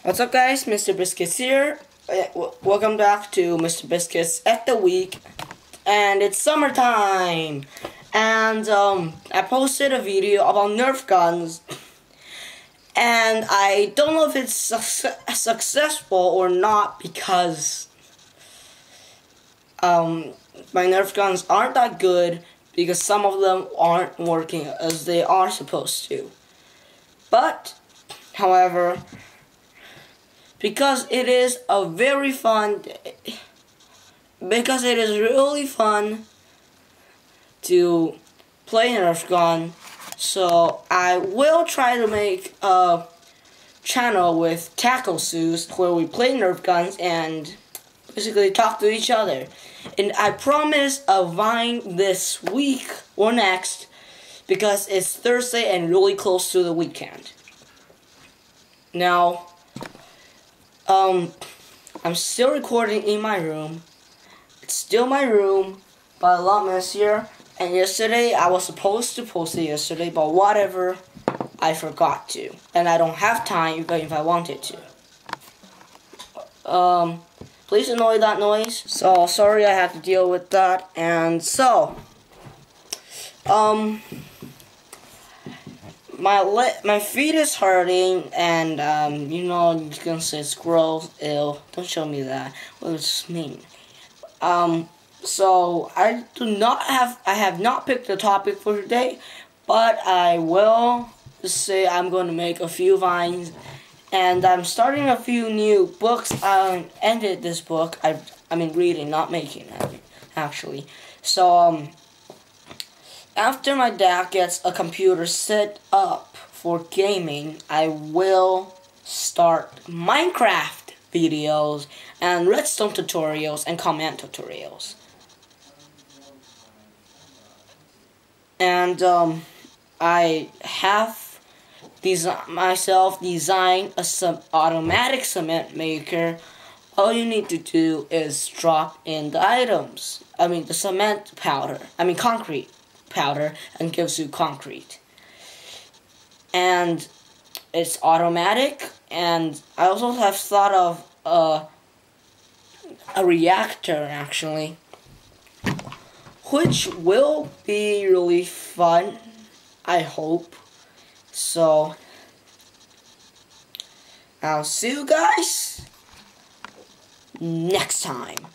What's up, guys? Mr. Biscuits here. Welcome back to Mr. Biscuits at the Week. And it's summertime. And I posted a video about Nerf guns. And I don't know if it's successful or not because my Nerf guns aren't that good because some of them aren't working as they are supposed to. But, however, because it is really fun to play Nerf gun, so I will try to make a channel with Tackle Suits where we play Nerf guns and basically talk to each other. And I promise a Vine this week or next because it's Thursday and really close to the weekend. Now, I'm still recording in my room. It's still my room, but a lot messier. And yesterday, I was supposed to post it yesterday, but whatever, I forgot to. And I don't have time even if I wanted to. Please ignore that noise. So, sorry I had to deal with that. And so, my feet is hurting, and you know, you can say it's gross. Ew, don't show me that. What does this mean? So I have not picked a topic for today, but I will say I'm going to make a few vines, and I'm starting a few new books. I ended this book. I mean reading, not making it, actually. So after my dad gets a computer set up for gaming, I will start Minecraft videos and redstone tutorials and command tutorials. And I have myself designed a automatic cement maker. All you need to do is drop in the items. I mean the cement powder. I mean concrete powder, and gives you concrete. And it's automatic, and I also have thought of a reactor actually, which will be really fun, I hope. So I'll see you guys next time.